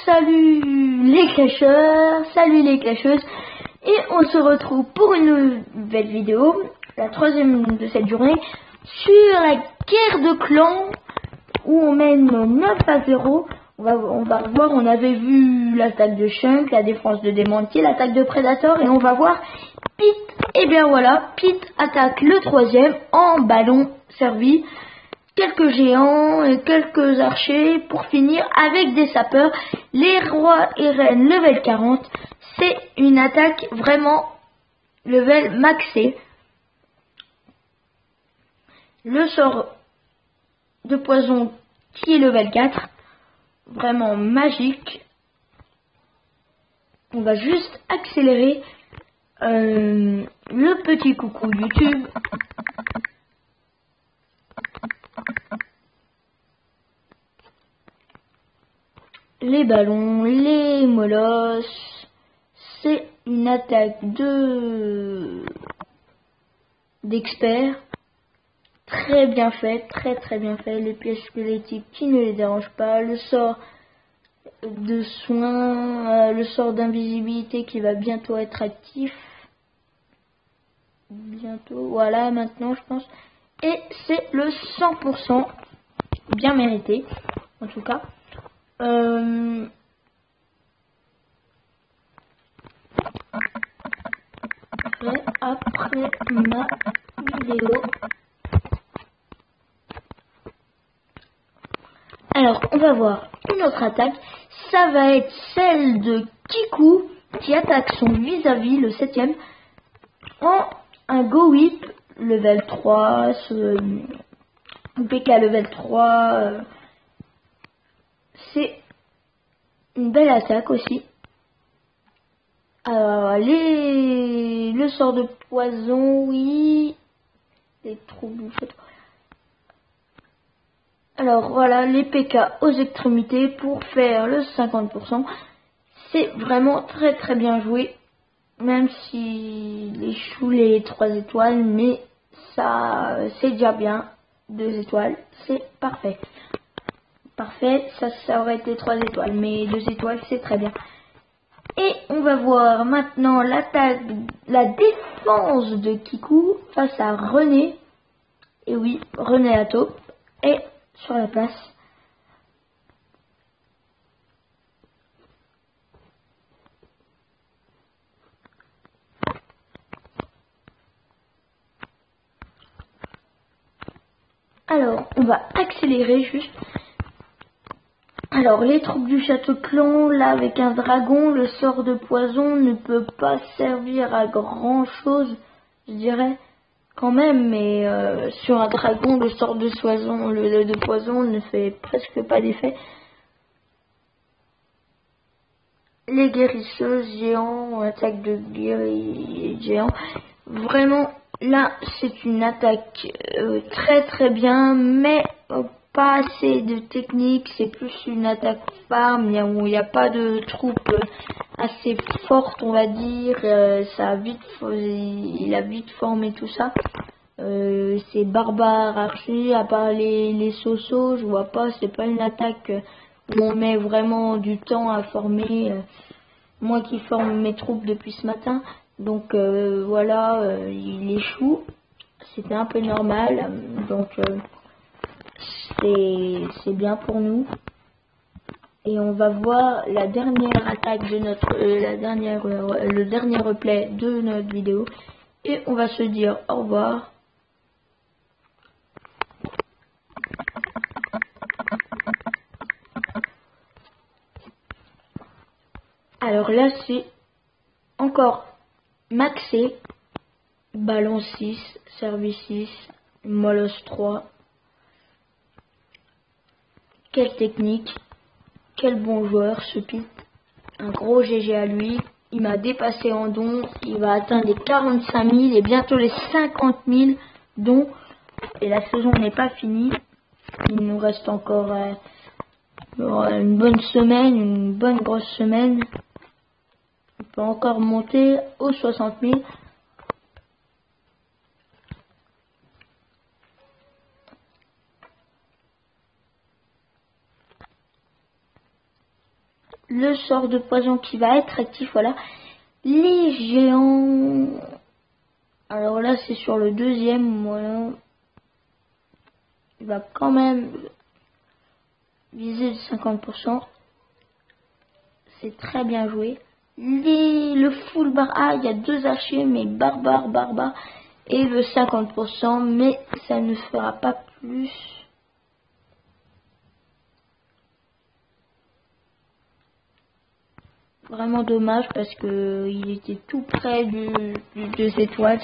Salut les clasheurs, salut les clasheuses, et on se retrouve pour une nouvelle vidéo, la troisième de cette journée, sur la guerre de clans où on mène 9-0. On va revoir, on avait vu l'attaque de Chunk, la défense de Démenti, l'attaque de Predator, et on va voir Pete. Et bien voilà, Pete attaque le troisième en ballon servi. Quelques géants et quelques archers pour finir avec des sapeurs. Les rois et reines level 40. C'est une attaque vraiment level maxé. Le sort de poison qui est level 4. Vraiment magique. On va juste accélérer le petit coucou YouTube. Les ballons, les molosses, c'est une attaque d'experts, très bien faite, très bien fait. Les pièces squelettiques qui ne les dérangent pas, le sort de soin, le sort d'invisibilité qui va bientôt être actif, bientôt, voilà maintenant je pense, et c'est le 100% bien mérité en tout cas. Après ma vidéo. Alors, on va voir une autre attaque. Ça va être celle de Kiku qui attaque son vis-à-vis, le 7ème, en un Go Whip level 3, PK level 3. C'est une belle attaque aussi. Alors, le sort de poison, oui. Les troubles. Alors voilà, les PK aux extrémités pour faire le 50%. C'est vraiment très bien joué. Même si les choux les 3 étoiles, mais ça c'est déjà bien. 2 étoiles, c'est parfait. Parfait, ça aurait été 3 étoiles, mais 2 étoiles c'est très bien. Et on va voir maintenant l'attaque, la défense de Kiku face à René. Et oui, René à taupe est sur la place. Alors, on va accélérer juste. Alors, les troupes du château clan, là avec un dragon, le sort de poison ne peut pas servir à grand chose, je dirais, quand même, mais sur un dragon, le sort de poison ne fait presque pas d'effet. Les guérisseuses géants, attaque de guéris géants, vraiment, là, c'est une attaque très bien, mais pas assez de technique, c'est plus une attaque farm où il n'y a pas de troupes assez fortes, on va dire. Il a vite formé tout ça. C'est barbare archer, à part les sosos, je vois pas, c'est pas une attaque où on met vraiment du temps à former. Moi qui forme mes troupes depuis ce matin, donc voilà, il échoue. C'était un peu normal, donc c'est bien pour nous. Et on va voir la dernière attaque de le dernier replay de notre vidéo, et on va se dire au revoir. Alors là c'est encore maxé, ballon 6, service 6, molosse 3. Quelle technique, quel bon joueur ce Pete. Un gros GG à lui. Il m'a dépassé en dons. Il va atteindre les 45 000 et bientôt les 50 000 dons. Et la saison n'est pas finie. Il nous reste encore une bonne semaine, une bonne grosse semaine. On peut encore monter aux 60 000. le sort de poison qui va être actif. Voilà. Les géants. Alors là, c'est sur le deuxième. Voilà. Il va quand même viser le 50%. C'est très bien joué. Le full bar. Ah, il y a 2 archers, mais barbare. Et le 50%, mais ça ne fera pas plus. Vraiment dommage parce que il était tout près de cette étoile.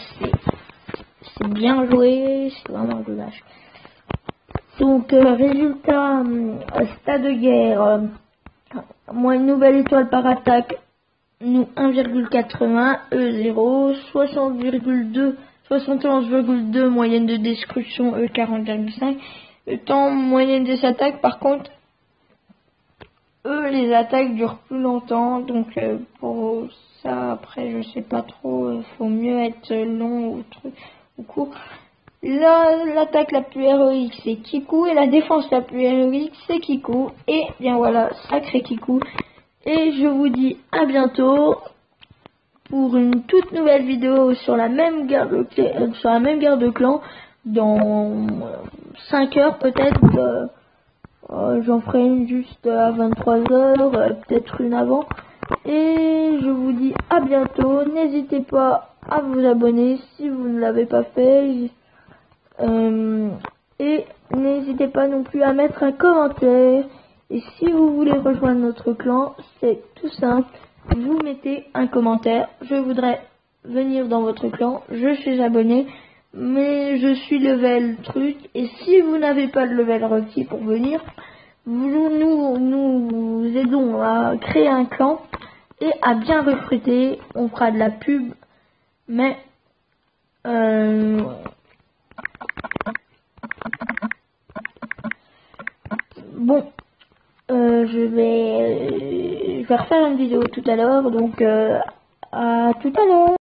C'est bien joué, c'est vraiment dommage. Donc résultat, stade de guerre, moins une nouvelle étoile par attaque, nous 1,80, eux 0, 71,2 moyenne de destruction, eux 40,5. Le temps moyenne des attaques, par contre, eux les attaques durent plus longtemps, donc pour ça après je sais pas trop, faut mieux être long ou court. L'attaque la plus héroïque c'est Kiku et la défense la plus héroïque c'est Kiku. Et bien voilà, sacré Kiku. Et je vous dis à bientôt pour une toute nouvelle vidéo sur la même guerre de clans dans 5 heures peut-être. J'en ferai une juste à 23h, peut-être une avant. Et je vous dis à bientôt. N'hésitez pas à vous abonner si vous ne l'avez pas fait. Et n'hésitez pas non plus à mettre un commentaire. Et si vous voulez rejoindre notre clan, c'est tout simple. Vous mettez un commentaire. Je voudrais venir dans votre clan. Je suis abonné. Mais je suis level truc. Et si vous n'avez pas de level requis pour venir, nous aidons à créer un clan et à bien recruter. On fera de la pub. Mais bon, je vais refaire une vidéo tout à l'heure. Donc à tout à l'heure.